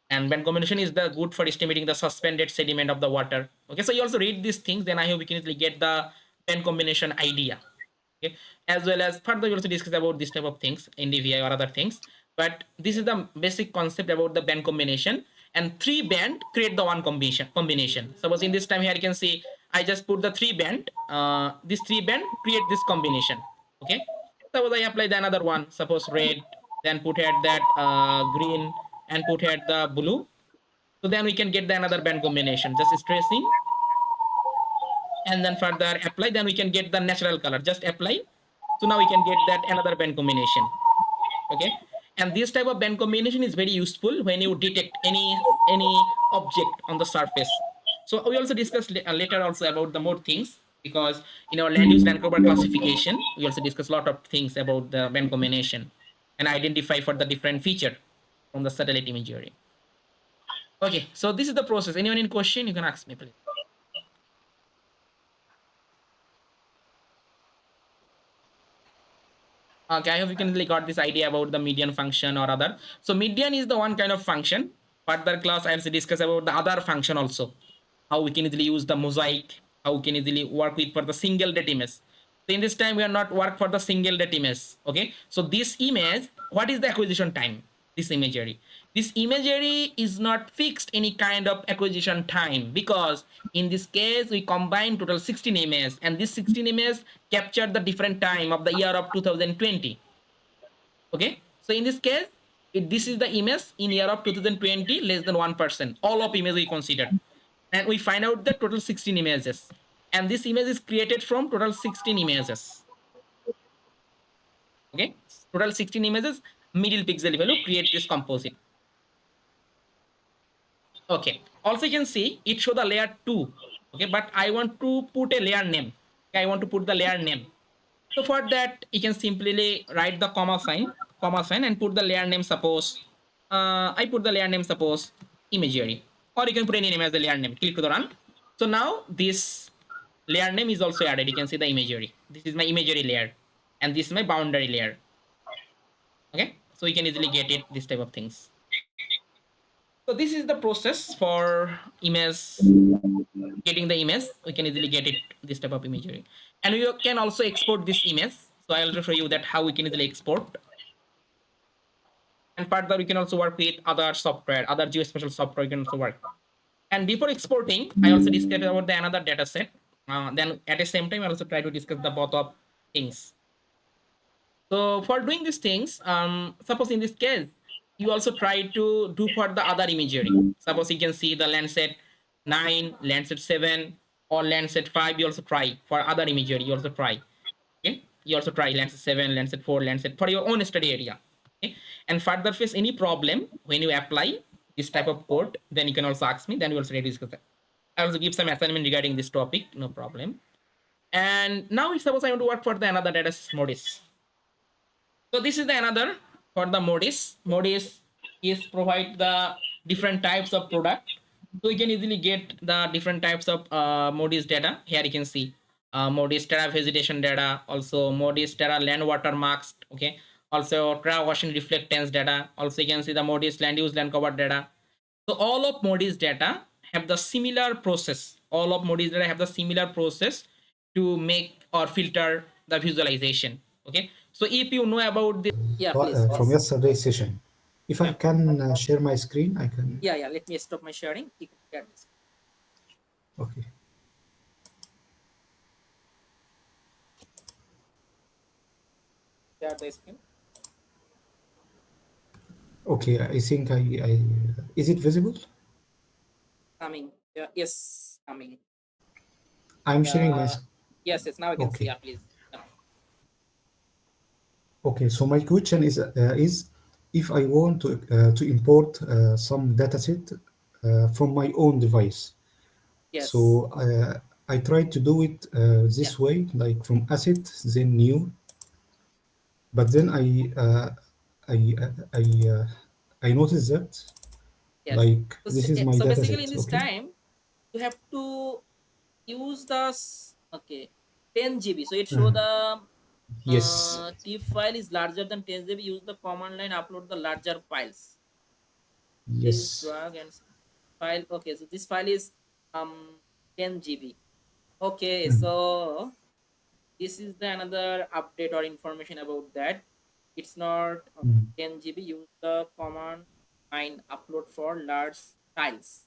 and band combination is the good for estimating the suspended sediment of the water. Okay, so you also read these things, then I hope we can easily get the band combination idea. Okay, as well as further we also discuss about this type of things in DVI or other things, but this is the basic concept about the band combination. And 3 band create the one combination. Suppose in this time here you can see I just put the 3 band, this 3 band create this combination. Okay, suppose I apply the another one, suppose red, then put here that green and put here the blue. So then we can get the another band combination, just stressing and then further apply, then we can get the natural color, just apply. So now we can get that another band combination. Okay, and this type of band combination is very useful when you detect any object on the surface. So we also discuss later also about the more things, because in our land use Vancouver classification we also discuss a lot of things about the band combination and identify for the different feature from the satellite imagery. Okay, so this is the process. Anyone in question, you can ask me please. Okay, I hope you can really got this idea about the median function or other. So median is the one kind of function. Further class, I will discuss about the other function also. How we can easily use the mosaic, how we can easily work with for the single data image. So in this time, we are not work for the single data image. Okay. So this image, what is the acquisition time? This imagery. This imagery is not fixed any kind of acquisition time, because in this case we combine total 16 images, and this 16 images capture the different time of the year of 2020. Okay, so in this case this is the image in year of 2020 less than 1%, all of image we consider, and we find out the total 16 images, and this image is created from total 16 images. Okay, total 16 images, middle pixel value create this composite. Okay, also you can see it show the layer 2. Okay, but I want to put a layer name. Okay, I want to put the layer name. So for that you can simply write the comma sign and put the layer name. Suppose I put the layer name, suppose imagery, or you can put any name as the layer name. Click to the run. So now this layer name is also added. You can see the imagery. This is my imagery layer and this is my boundary layer. Okay, so you can easily get it, this type of things. So this is the process for image, getting the image. We can easily get it, this type of imagery, and we can also export this image. So I'll show you that how we can easily export. And further, we can also work with other software, other geospatial software. You can also work. And before exporting, I also discussed about the another data set. Then at the same time, I also try to discuss the both of things. So for doing these things, suppose in this case, you also try to do for the other imagery. Suppose you can see the Landsat 9, Landsat 7, or Landsat 5. You also try for other imagery. You also try. Okay, you also try Landsat 7, Landsat 4, Landsat for your own study area. Okay, and further face any problem when you apply this type of code, then you can also ask me. Then we also discuss that. I also give some assignment regarding this topic. No problem. And now, suppose I want to work for the another data modis. So this is the another for the modis. Modis is provide the different types of product. So you can easily get the different types of modis data. Here you can see modis terra vegetation data, also modis terra land watermarks. Okay, also terra ocean reflectance data. Also you can see the modis land use land cover data. So all of modis data have the similar process. All of modis data have the similar process to make or filter the visualization. Okay, so if you know about this, yeah, please, from please. yesterday's session. If I Yeah. can share my screen, I can. Yeah, yeah. Let me stop my sharing. You can share this. Okay. Share the screen. Okay, I think I is it visible? Coming. Yeah, yes, coming. I'm sharing my. Yes, yes. Now I can see. Okay. Yeah, please. Yeah. Okay, so my question is if I want to import some dataset from my own device. Yes. So I try to do it this way, like from asset, then new. But then I I noticed that Yes. like So, this is my so basically, in dataset. this Okay. time, you have to use the okay 10 GB. So it show the Yes. TIFF file is larger than 10 GB. Use the command line, upload the larger files. Please Yes. drag and file. Okay, so this file is 10 GB. Okay, so this is the another update or information about that. It's not 10 GB. Use the command line, upload for large files.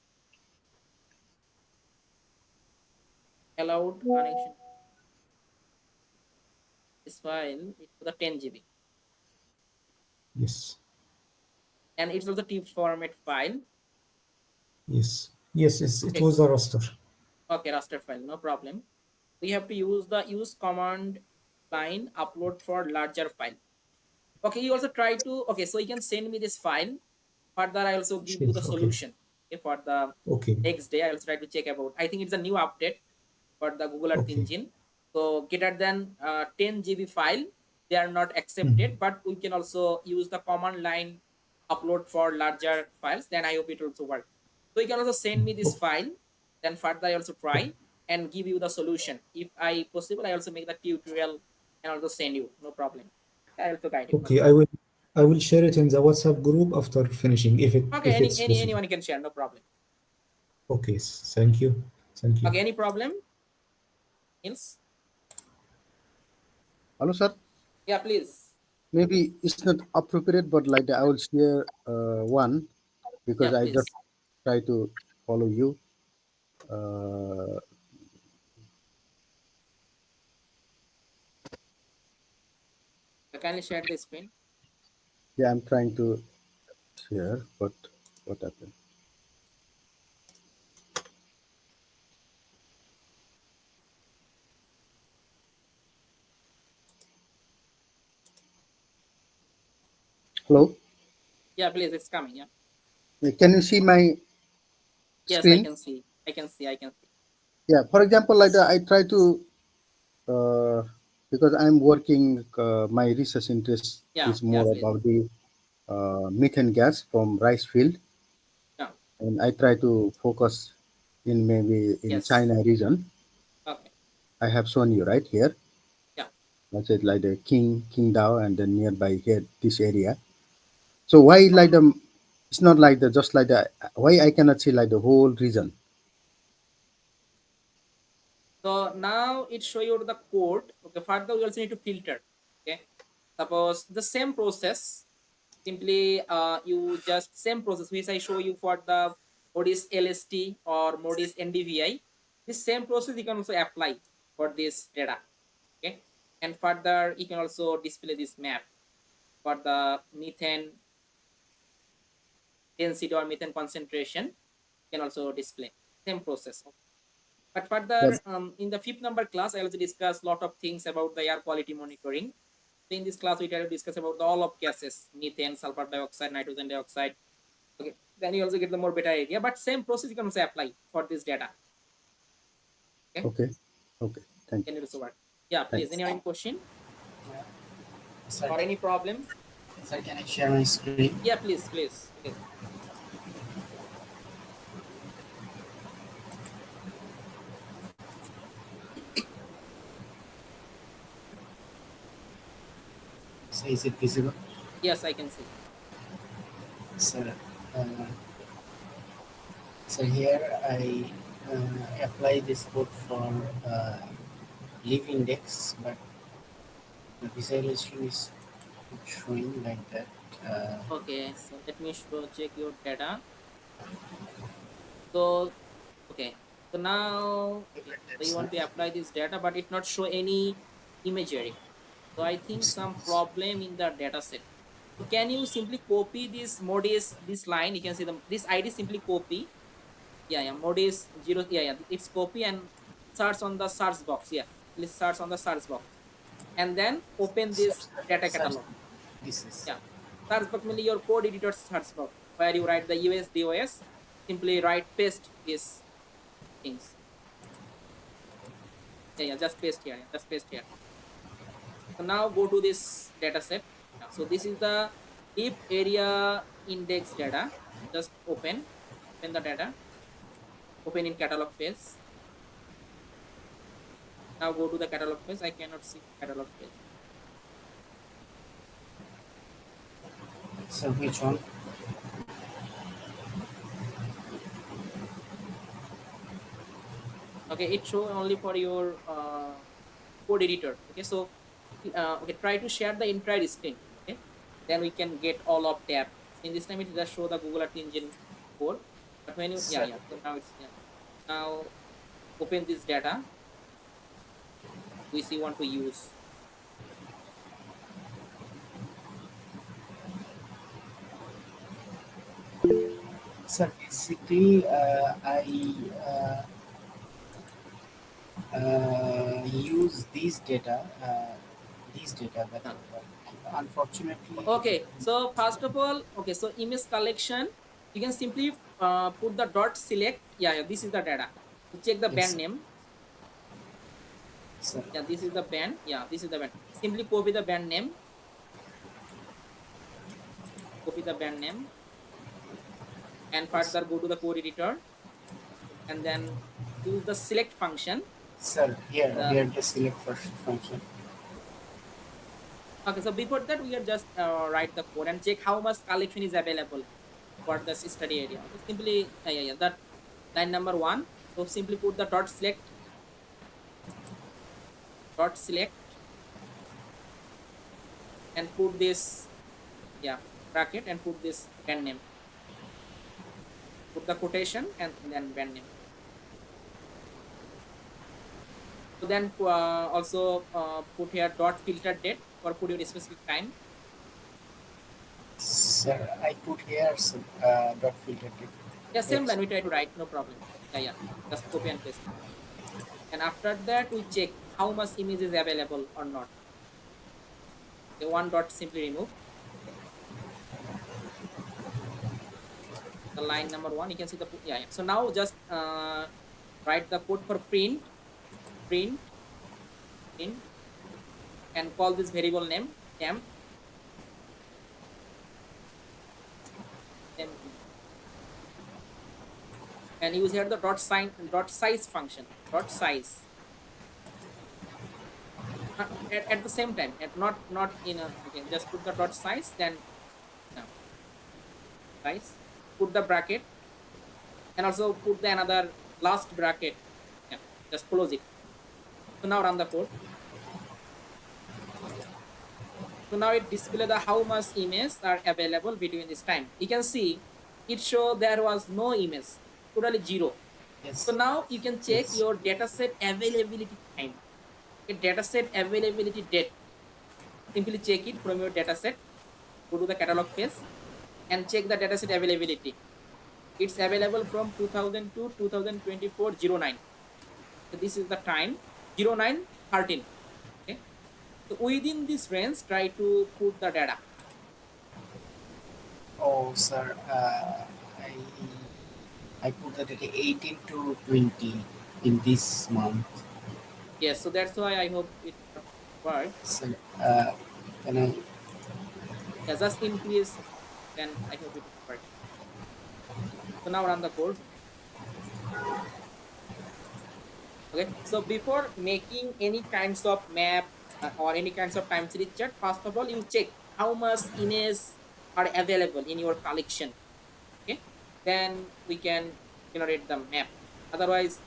Allowed connection. This file is the 10 GB. Yes. And it's also TIFF format file. Yes. Yes. It Okay. was a raster. Okay, raster file, no problem. We have to use the use command line, upload for larger file. Okay, you also try to, okay, so you can send me this file. Further, I also give Sure. you the Okay. solution. Okay, for the Okay. next day, I also try to check about. I think it's a new update for the Google Earth Okay. engine. So greater than 10 GB file, they are not accepted, but we can also use the command line upload for larger files. Then I hope it will also work. So you can also send me this file. Then further, I also try and give you the solution. If I possible, I also make the tutorial and also send you. No problem. I also guide you. No Okay. problem. I will share it in the WhatsApp group after finishing Okay, if it's possible. anyone can share. No problem. Okay. Thank you. Thank you. Okay, any problem? Nils? Hello, sir. Yeah, please. Maybe it's not appropriate, but like I will share one because Yeah, I please. just try to follow you. Uh, Kindly share the screen. yeah, I'm trying to share, but what happened? Hello. Yeah, please. It's coming. Yeah. Can you see my Yes, I screen? can see. I can see. I can see. Yeah. For example, like I try to because I'm working. My research interest Yeah, is yeah, more please. about the methane gas from rice field, Yeah. and I try to focus in maybe in Yes. China region. Okay. I have shown you right here. Yeah. That's it, like the Qingdao and then nearby here, this area. So why like the it's not like the just like the why I cannot see like the whole region? So now it show you the code. Okay, further we also need to filter. Okay, suppose the same process, simply you just same process which I show you for the modis LST or modis NDVI. This same process you can also apply for this data. Okay, and further you can also display this map for the methane density or methane concentration. You can also display same process. But But further, in the fifth number class, I also discuss a lot of things about the air quality monitoring. So in this class, we try to discuss about all of gases: methane, sulfur dioxide, nitrogen dioxide. Okay, then you also get the more better idea. But same process you can also apply for this data. Okay, okay, okay, thank can you. you also work? Yeah, please. Thanks. Any question Sir, or any problem? sir, can I share my screen? Yeah, please, please, please. So is it visible? Yes, I can see. Sir, uh, so here I apply this code for leaf index, but the visualization is not showing like that. Okay, so let me check your data. So okay, so now okay, so you want to apply this data, but it not show any imagery. So I think some problem in the data set. So can you simply copy this modis, this line? You can see the this ID simply copy. Yeah, yeah, modis zero. Yeah, yeah, it's copy and search on the search box. Yeah, please search on the search box and then open this data Sir, catalog. this is Yeah, search box means your code editor search box where you write the USDOS. Simply write paste these things. Yeah, yeah, just paste here. Yeah, just paste here. So now go to this data set. Yeah, so this is the leaf area index data. Just open the data, open in catalog phase. Now go to the catalog phase. I cannot see catalog phase. so which one? Okay, it show only for your code editor. Okay, so okay, try to share the entire screen. Okay, then we can get all of tab. In this time it just show the Google Earth Engine code. But when you yeah, Sir, yeah, so now it's yeah. Now open this data which you want to use. sir, basically use these data, but Huh. unfortunately, Okay, so first of all, okay, so image collection, you can simply put the dot select. Yeah, yeah, this is the data. So check the band yes, name. sir. Yeah, this is the band. Yeah, this is the band. Simply copy the band name. Copy the band name, and Yes. further go to the code editor, and then use the select function. Sir, The here the select first function. okay, so before that we are just write the code and check how much collection is available for the study area. Okay, simply yeah, yeah, that line number one. So simply put the dot select and put this yeah bracket and put this band name, put the quotation and then band name. So then also put here dot filter date for put your specific time. Sir, I put here some dot filter tip. Yeah, same X. line we try to write, no problem. Yeah, yeah, just copy and paste. And after that we check how much image is available or not. The one dot simply remove the line number one. You can see the yeah, yeah. So now just write the code for print print and call this variable name temp temp and use here the dot size function dot size at the same time, at not in a okay, just put the dot size then no. guys. Put the bracket and also put the another last bracket. Yeah, just close it. So now run the code. So now it display the how much images are available between this time. You can see it show there was no image, totally zero. So Yes. now you can check Yes. your dataset availability time. Okay, dataset availability date. Simply check it from your dataset. Go to the catalog page and check the dataset availability. It's available from 2000 to 2024 09. So this is the time 0913. Okay. So within this range, try to put the data. Oh, sir. I put the data 18 to 20 in this month. Yes, so that's why I hope it work. So can I? Yeah, just increase, then I hope it will work. So now run the code. Okay, so before making any kinds of map or any kinds of time series chart, first of all you check how much images are available in your collection. Okay, then we can generate the map. Otherwise,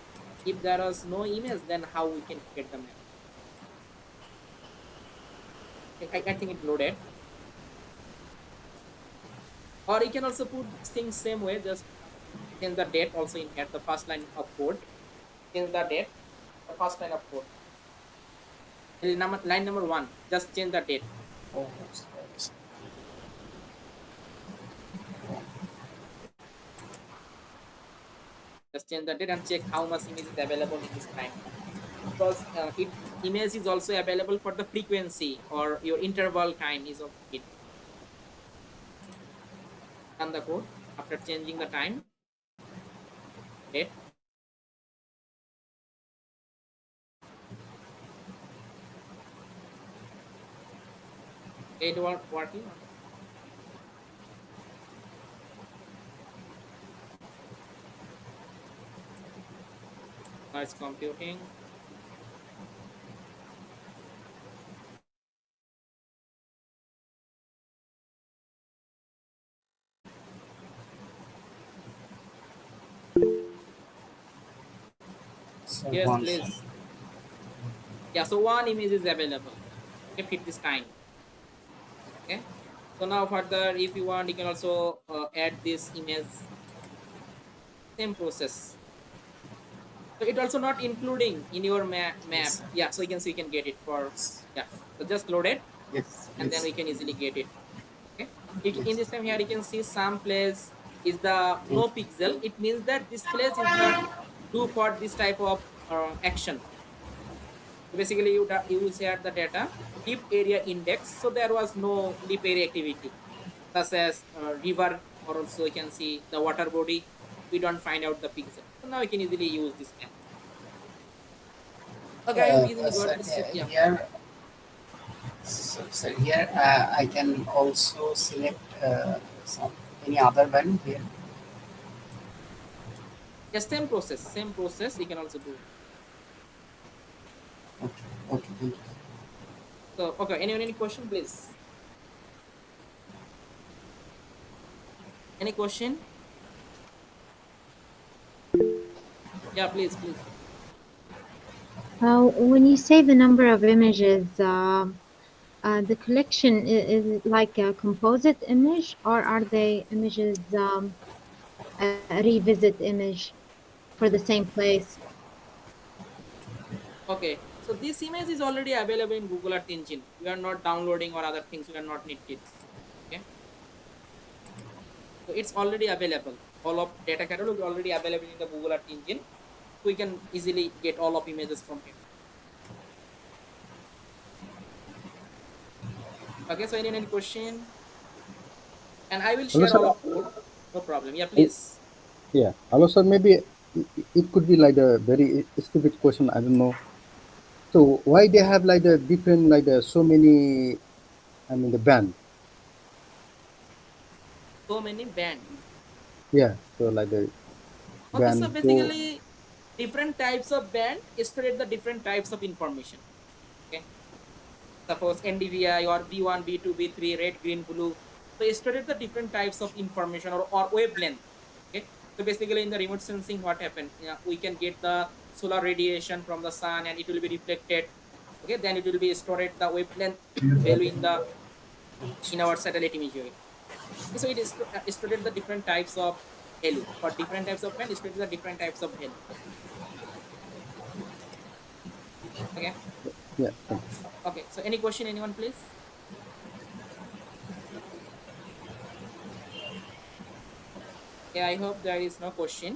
if there is no image, then how we can get the map? I think it loaded. Or you can also put things same way, just change the date also in at the first line of code. Change the date, the first line of code. Line number 1, just change the date. Oh, sorry. Just change the date and check how much image is available in this time. Because image is also available for the frequency or your interval time is also it. Run the code after changing the time, date. It was working. Now it's computing. So Yes, one. please. Yeah, so one image is available. Okay, fit this time. Okay. So now further, if you want, you can also add this image. Same process. So it also not including in your map. Yes, sir. Yeah, so you can get it for, yeah. So just load it Yes, and then please. we can easily get it. Okay. In Yes. this time here you can see some place is the no pixel. It means that this place is not do for this type of action. So basically you will share the data leaf area index. So there was no leaf area activity such as river, or also you can see the water body. We don't find out the pixel. So now you can easily use this map. Okay, I hope easily got Sir, this. Yeah. here, so here I can also select some any other value here. Yes, same process. Same process. You can also do. Okay. Okay. Thank you. So okay, anyone any question, please? Any question? Yeah, please, please. When you say the number of images, the collection is it like a composite image, or are they images a revisit image for the same place? Okay, so this image is already available in Google Earth Engine. We are not downloading or other things. We are not needed. Okay, so it's already available. All of data catalog is already available in the Google Earth Engine. We can easily get all of images from here. Okay, so any question? And I will Hello, share sir. all of code. No problem. Yeah, Oh, please. yeah. Hello, sir. Maybe it could be like a very stupid question. I don't know. So why they have like the different like the so many? I mean the band. So many band. Yeah. So like the Okay, so band go. basically different types of band spread the different types of information. Okay, suppose NDVI or B1, B2, B3, red, green, blue. So it stored the different types of information or wavelength. Okay, so basically in the remote sensing, what happened? We can get the solar radiation from the sun and it will be reflected. Okay, then it will be stored the wavelength value in our satellite imagery. So it is stored the different types of value for different types of band. It stored the different types of value. Okay. Yeah. Okay. So any question, anyone, please? Okay, I hope there is no question.